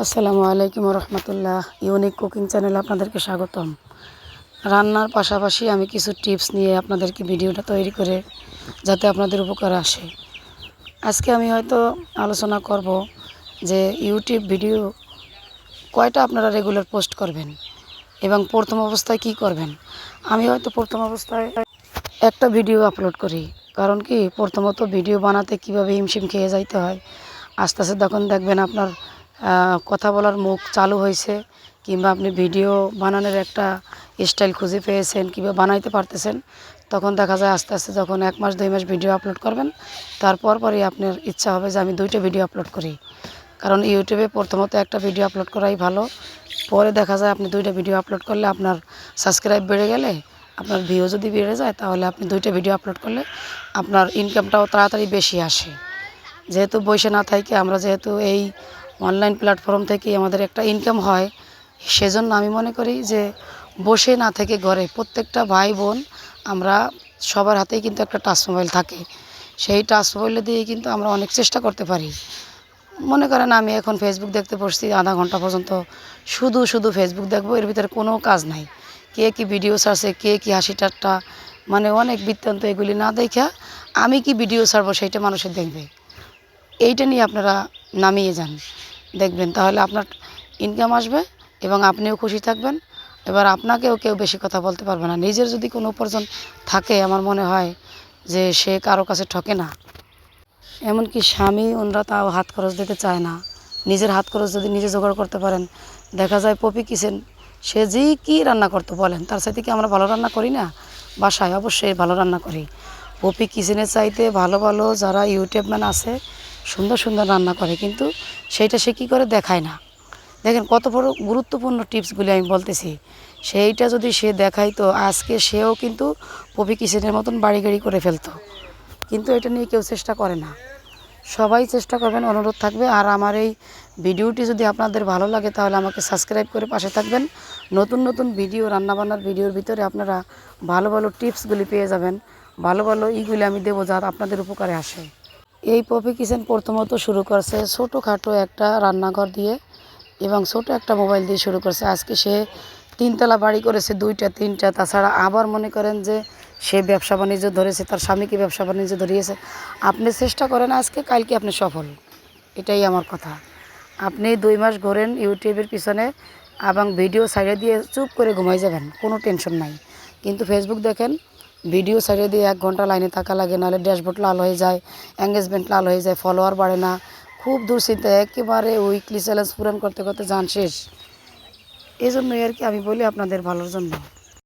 আসসালামু আলাইকুম রহমতুল্লাহ। Unique cooking চ্যানেলে আপনাদেরকে স্বাগতম। রান্নার পাশাপাশি আমি কিছু টিপস নিয়ে আপনাদেরকে ভিডিওটা তৈরি করে যাতে আপনাদের উপকার আসে। আজকে আমি হয়তো আলোচনা করব যে ইউটিউব ভিডিও কয়টা আপনারা রেগুলার পোস্ট করবেন এবং প্রথম অবস্থায় কি করবেন। আমি হয়তো প্রথম অবস্থায় একটা ভিডিও আপলোড করি, কারণ কি প্রথমত ভিডিও বানাতে কিভাবে হিমশিম খেয়ে যাইতে হয়। আস্তে আস্তে তখন দেখবেন আপনার কথা বলার মুখ চালু হয়েছে, কিংবা আপনি ভিডিও বানানোর একটা স্টাইল খুঁজে পেয়েছেন কিংবা বানাইতে পারতেছেন। তখন দেখা যায় আস্তে আস্তে যখন 1 মাস 2 মাস ভিডিও আপলোড করবেন, তারপর পরই আপনার ইচ্ছা হবে যে আমি 2টা ভিডিও আপলোড করি। কারণ ইউটিউবে প্রথমত একটা ভিডিও আপলোড করাই ভালো। পরে দেখা যায় আপনি 2টা ভিডিও আপলোড করলে আপনার সাবস্ক্রাইব বেড়ে গেলে, আপনার ভিউ যদি বেড়ে যায়, তাহলে আপনি 2টা ভিডিও আপলোড করলে আপনার ইনকামটাও তাড়াতাড়ি বেশি আসে। যেহেতু বসে না থাকি আমরা, যেহেতু এই অনলাইন প্ল্যাটফর্ম থেকে আমাদের একটা ইনকাম হয়, সেজন্য আমি মনে করি যে বসে না থেকে ঘরে প্রত্যেকটা ভাই বোন আমরা সবার হাতেই কিন্তু একটা টাচ মোবাইল থাকে। সেই টাচ মোবাইল দিয়েই কিন্তু আমরা অনেক চেষ্টা করতে পারি। মনে করেন আমি এখন ফেসবুক দেখতে বসছি আধা ঘন্টা পর্যন্ত, শুধু ফেসবুক দেখবো, এর ভিতরে কোনো কাজ নাই। কে কী ভিডিও ছাড়ছে, কে কী হাসি ঠাট্টা, মানে অনেক বৃত্তান্ত, এগুলি না দেখা আমি কি ভিডিও ছাড়বো সেইটা মানুষের দেখবে। এইটা নিয়ে আপনারা নামিয়ে যান, দেখবেন তাহলে আপনার ইনকাম আসবে এবং আপনিও খুশি থাকবেন। এবার আপনাকেও কেউ বেশি কথা বলতে পারবে না। নিজের যদি কোনো উপার্জন থাকে, আমার মনে হয় যে সে কারো কাছে ঠকে না। এমনকি স্বামী ওনরা তাও হাত খরচ দিতে চায় না। নিজের হাত খরচ যদি নিজে জোগাড় করতে পারেন, দেখা যায় পপি কিচেন সে যে কী রান্না করতে বলেন, তার সাথে কি আমরা ভালো রান্না করি না? বাসায় অবশ্যই ভালো রান্না করি। পপি কিচেনের চাইতে ভালো ভালো যারা ইউটিউব ম্যান আছে, সুন্দর সুন্দর রান্না করে, কিন্তু সেইটা সে কী করে দেখায় না। দেখেন কত বড় গুরুত্বপূর্ণ টিপসগুলি আমি বলতেছি, সেইটা যদি সে দেখাইতো আজকে সেও কিন্তু পপি কিচেনের মতন বাড়ি গাড়ি করে ফেলতো। কিন্তু এটা নিয়ে কেউ চেষ্টা করে না। সবাই চেষ্টা করবেন, অনুরোধ থাকবে। আর আমার এই ভিডিওটি যদি আপনাদের ভালো লাগে, তাহলে আমাকে সাবস্ক্রাইব করে পাশে থাকবেন। নতুন নতুন ভিডিও, রান্নাবান্নার ভিডিওর ভিতরে আপনারা ভালো ভালো টিপসগুলি পেয়ে যাবেন। ভালো ভালো ইগুলি আমি দেবো যা আপনাদের উপকারে আসে। এই পপি কিচেন প্রথমত শুরু করছে ছোটোখাটো একটা রান্নাঘর দিয়ে এবং ছোট একটা মোবাইল দিয়ে শুরু করছে। আজকে সে 3তলা বাড়ি করেছে, 2টা 3টা। তাছাড়া আবার মনে করেন যে সে ব্যবসা বাণিজ্য ধরেছে, তার স্বামীকে ব্যবসা বাণিজ্য ধরিয়েছে। আপনি চেষ্টা করেন, আজকে কালকে আপনি সফল। এটাই আমার কথা। আপনি 2 মাস ঘোরেন ইউটিউবের পিছনে এবং ভিডিও সাইডে দিয়ে চুপ করে ঘুমাই যাবেন, কোনো টেনশন নাই। কিন্তু ফেসবুক দেখেন, ভিডিও সাইডে দিয়ে 1 ঘন্টা লাইনে থাকা লাগে, নাহলে ড্যাশবোর্ড লাল হয়ে যায়, এঙ্গেজমেন্ট লাল হয়ে যায়, ফলোয়ার বাড়ে না। খুব দুশ্চিন্তা, একেবারে উইকলি চ্যালেঞ্জ পূরণ করতে করতে যান শেষ। এই জন্যই আর কি আমি বলি আপনাদের ভালোর জন্য।